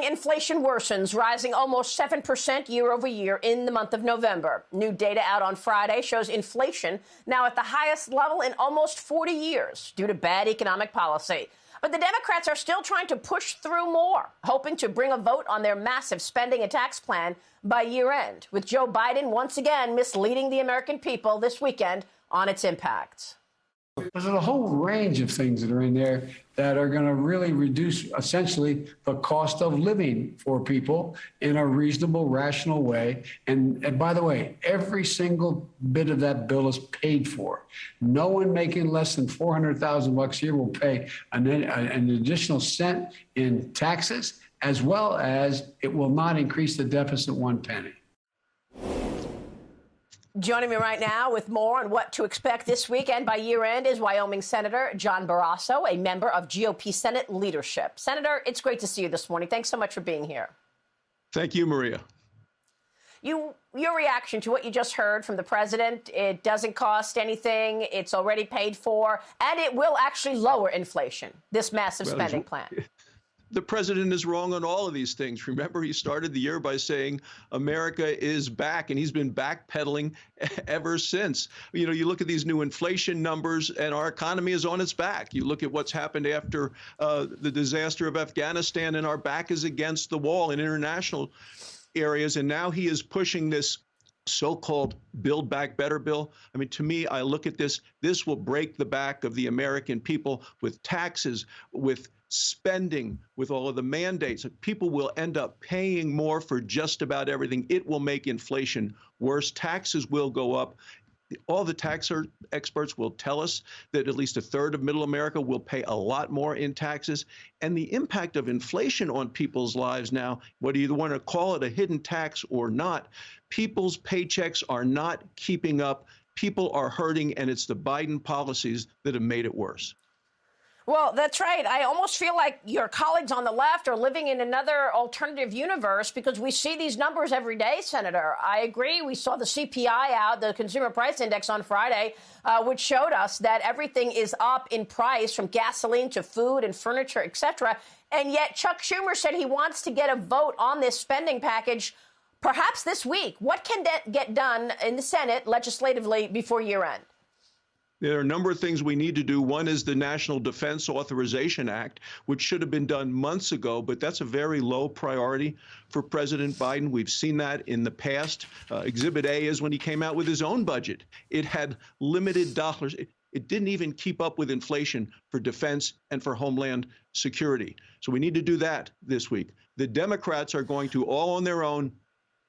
morning, inflation worsens, rising almost 7% year over year in the month of November. New data out on Friday shows inflation now at the highest level in almost 40 years due to bad economic policy. But the Democrats are still trying to push through more, hoping to bring a vote on their massive spending and tax plan by year end, with Joe Biden once again misleading the American people this weekend on its impacts. There's a whole range of things that are in there that are going to really reduce essentially the cost of living for people in a reasonable, rational way. And by the way, every single bit of that bill is paid for. No one making less than $400,000 a year will pay an additional cent in taxes, as well as it will not increase the deficit one penny. Joining me right now with more on what to expect this weekend by year end is Wyoming Senator John Barrasso, a member of GOP Senate leadership. Senator, it's great to see you this morning. Thanks so much for being here. Thank you, Maria. Your reaction to what you just heard from the president: it doesn't cost anything, it's already paid for, and it will actually lower inflation, this massive spending plan. The president is wrong on all of these things. Remember, he started the year by saying America is back, and he's been backpedaling ever since. You know, you look at these new inflation numbers, and our economy is on its back. You look at what's happened after the disaster of Afghanistan, and our back is against the wall in international areas. And now he is pushing this so-called Build Back Better bill. I mean, to me, I look at this will break the back of the American people with taxes, with spending, with all of the mandates. People will end up paying more for just about everything. It will make inflation worse. Taxes will go up. All the tax experts will tell us that at least a third of middle America will pay a lot more in taxes. And the impact of inflation on people's lives now, whether you want to call it a hidden tax or not, people's paychecks are not keeping up. People are hurting, and it's the Biden policies that have made it worse. Well, that's right. I almost feel like your colleagues on the left are living in another alternative universe, because we see these numbers every day, Senator. I agree. We saw the CPI out, the Consumer Price Index, on Friday, which showed us that everything is up in price, from gasoline to food and furniture, et cetera. And yet Chuck Schumer said he wants to get a vote on this spending package perhaps this week. What can get done in the Senate legislatively before year end? There are a number of things we need to do. One is the National Defense Authorization Act, which should have been done months ago, but that's a very low priority for President Biden. We've seen that in the past. Exhibit A is when he came out with his own budget. It had limited dollars. It didn't even keep up with inflation for defense and for homeland security. So we need to do that this week. The Democrats are going to, all on their own,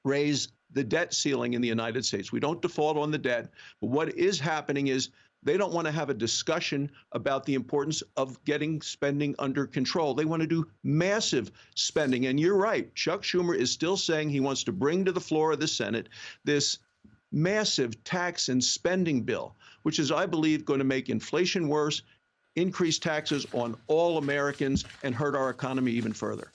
raise the debt ceiling in the United States. We don't default on the debt, but what is happening is they don't want to have a discussion about the importance of getting spending under control. They want to do massive spending. And you're right, Chuck Schumer is still saying he wants to bring to the floor of the Senate this massive tax and spending bill, which is, I believe, going to make inflation worse, increase taxes on all Americans, and hurt our economy even further.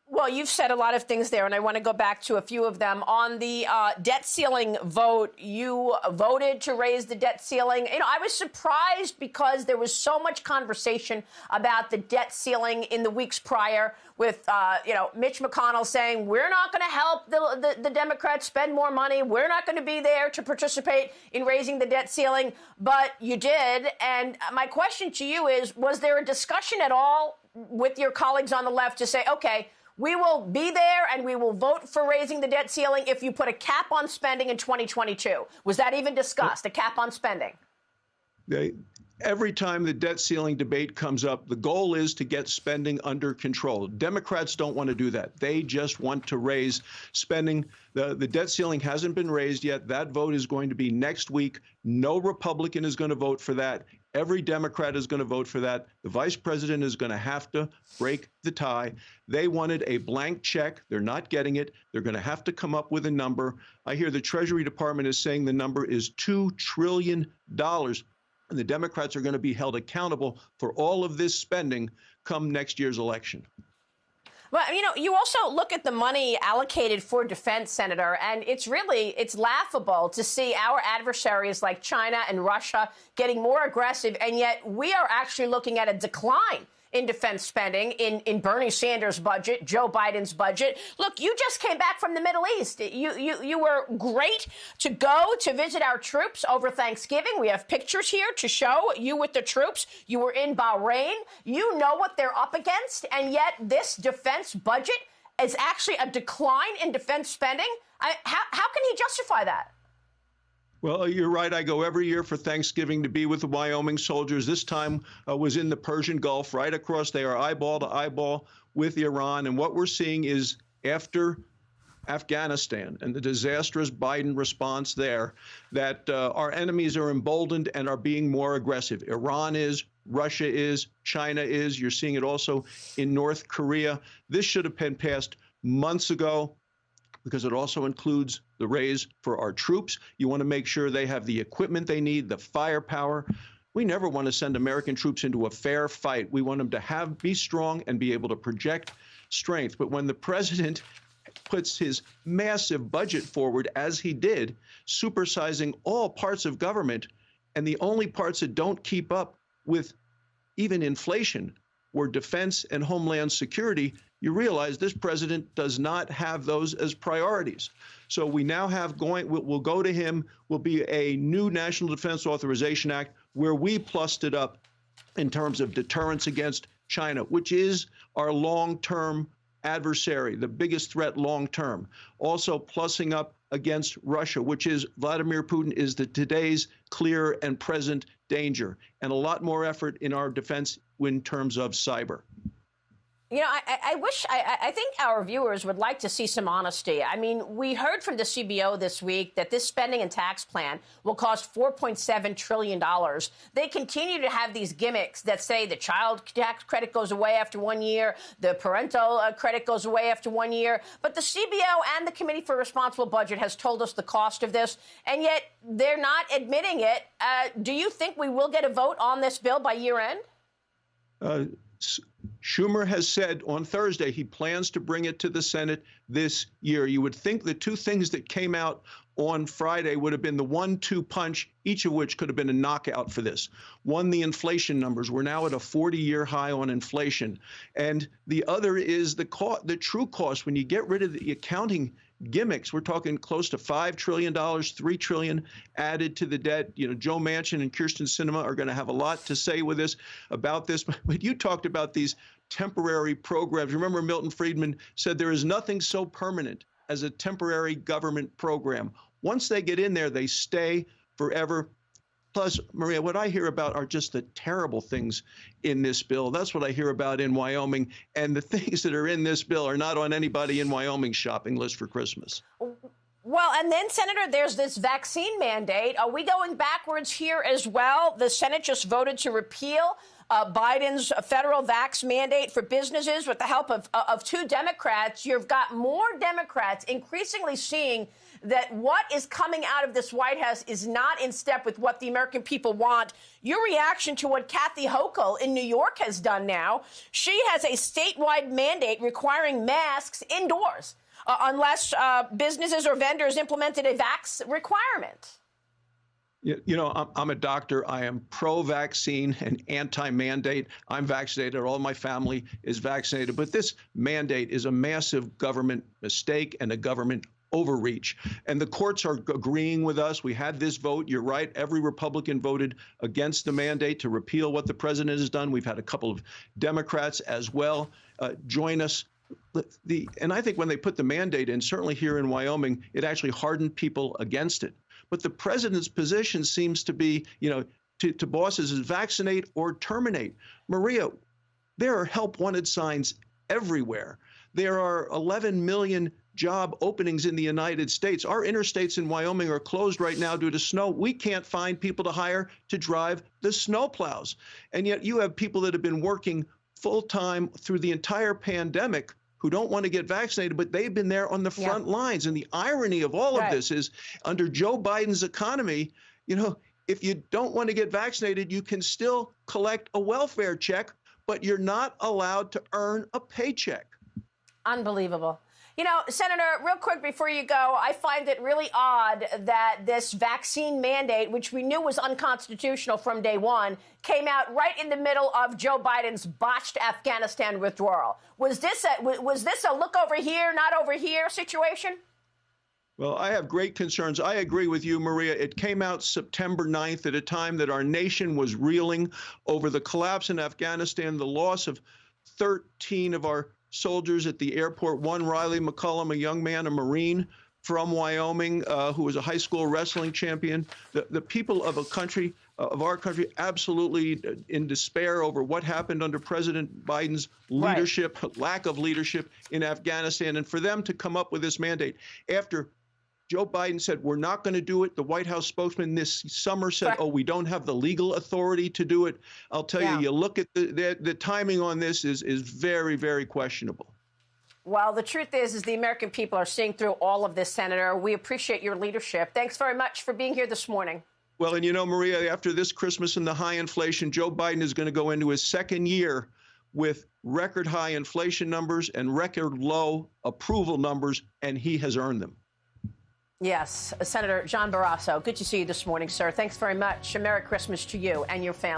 Well, you've said a lot of things there, and I want to go back to a few of them. On the debt ceiling vote, you voted to raise the debt ceiling. You know, I was surprised because there was so much conversation about the debt ceiling in the weeks prior, with, Mitch McConnell saying, we're not going to help the Democrats spend more money. We're not going to be there to participate in raising the debt ceiling. But you did. And my question to you is, was there a discussion at all with your colleagues on the left to say, OK, we will be there and we will vote for raising the debt ceiling if you put a cap on spending in 2022? Was that even discussed, a cap on spending? Every time the debt ceiling debate comes up, the goal is to get spending under control. Democrats don't want to do that. They just want to raise spending. The debt ceiling hasn't been raised yet. That vote is going to be next week. No Republican is going to vote for that. Every Democrat is going to vote for that. The vice president is going to have to break the tie. They wanted a blank check. They're not getting it. They're going to have to come up with a number. I hear the Treasury Department is saying the number is $2 trillion. And the Democrats are going to be held accountable for all of this spending come next year's election. Well, you also look at the money allocated for defense, Senator, and it's laughable to see our adversaries like China and Russia getting more aggressive, and yet we are actually looking at a decline in defense spending in Bernie Sanders' budget, Joe Biden's budget. Look, you just came back from the Middle East. You were great to go to visit our troops over Thanksgiving. We have pictures here to show you with the troops. You were in Bahrain. You know what they're up against, and yet this defense budget is actually a decline in defense spending. How can he justify that? Well, you're right. I go every year for Thanksgiving to be with the Wyoming soldiers. This time was in the Persian Gulf, right across there, eyeball to eyeball with Iran. And what we're seeing is after Afghanistan and the disastrous Biden response there, that our enemies are emboldened and are being more aggressive. Iran is, Russia is, China is. You're seeing it also in North Korea. This should have been passed months ago, because it also includes the raise for our troops. You want to make sure they have the equipment they need, the firepower. We never want to send American troops into a fair fight. We want them to be strong and be able to project strength. But when the president puts his massive budget forward, as he did, supersizing all parts of government, and the only parts that don't keep up with even inflation were defense and homeland security, you realize this president does not have those as priorities. So we now have we'll go to him, will be a new National Defense Authorization Act where we plussed it up in terms of deterrence against China, which is our long-term adversary, the biggest threat long-term. Also plussing up against Russia, which is Vladimir Putin is today's clear and present danger, and a lot more effort in our defense in terms of cyber. You know, I think our viewers would like to see some honesty. I mean, we heard from the CBO this week that this spending and tax plan will cost $4.7 trillion. They continue to have these gimmicks that say the child tax credit goes away after 1 year, the parental credit goes away after 1 year. But the CBO and the Committee for Responsible Budget has told us the cost of this, and yet they're not admitting it. Do you think we will get a vote on this bill by year end? Schumer has said on Thursday he plans to bring it to the Senate this year. You would think the two things that came out on Friday would have been the 1-2 punch, each of which could have been a knockout for this. One, the inflation numbers. We're now at a 40-year high on inflation. And the other is the true cost. When you get rid of the accounting gimmicks, we're talking close to $5 trillion, $3 trillion added to the debt. You know, Joe Manchin and Kyrsten Sinema are going to have a lot to say with this about this. But you talked about these temporary programs. Remember, Milton Friedman said there is nothing so permanent as a temporary government program. Once they get in there, they stay forever. Plus, Maria, what I hear about are just the terrible things in this bill. That's what I hear about in Wyoming. And the things that are in this bill are not on anybody in Wyoming's shopping list for Christmas. Well, and then, Senator, there's this vaccine mandate. Are we going backwards here as well? The Senate just voted to repeal Biden's federal vax mandate for businesses with the help of two Democrats. You've got more Democrats increasingly seeing that what is coming out of this White House is not in step with what the American people want. Your reaction to what Kathy Hochul in New York has done now, she has a statewide mandate requiring masks indoors unless businesses or vendors implemented a vax requirement. You know, I'm a doctor. I am pro-vaccine and anti-mandate. I'm vaccinated. All my family is vaccinated. But this mandate is a massive government mistake and a government overreach. And the courts are agreeing with us. We had this vote. You're right. Every Republican voted against the mandate to repeal what the president has done. We've had a couple of Democrats as well join us. And I think when they put the mandate in, certainly here in Wyoming, it actually hardened people against it. But the president's position seems to be, you know, to bosses is vaccinate or terminate. Maria, there are help wanted signs everywhere. There are 11 million job openings in the United States. Our interstates in Wyoming are closed right now due to snow. We can't find people to hire to drive the snowplows. And yet you have people that have been working full time through the entire pandemic who don't want to get vaccinated, but they've been there on the front lines. And the irony of all of this is under Joe Biden's economy, you know, if you don't want to get vaccinated, you can still collect a welfare check, but you're not allowed to earn a paycheck. Unbelievable. You know, Senator, real quick before you go, I find it really odd that this vaccine mandate, which we knew was unconstitutional from day one, came out right in the middle of Joe Biden's botched Afghanistan withdrawal. Was this a look over here, not over here situation? Well, I have great concerns. I agree with you, Maria. It came out September 9th at a time that our nation was reeling over the collapse in Afghanistan, the loss of 13 of our soldiers at the airport. One, Riley McCullum, a young man, a Marine from Wyoming, who was a high school wrestling champion. The people of our country, absolutely in despair over what happened under President Biden's leadership, lack of leadership in Afghanistan. And for them to come up with this mandate after Joe Biden said, we're not going to do it. The White House spokesman this summer said, oh, we don't have the legal authority to do it. I'll tell you, you look at the timing on this is very, very questionable. Well, the truth is the American people are seeing through all of this, Senator. We appreciate your leadership. Thanks very much for being here this morning. Well, and you know, Maria, after this Christmas and the high inflation, Joe Biden is going to go into his second year with record high inflation numbers and record low approval numbers, and he has earned them. Yes, Senator John Barrasso, good to see you this morning, sir. Thanks very much. A Merry Christmas to you and your family.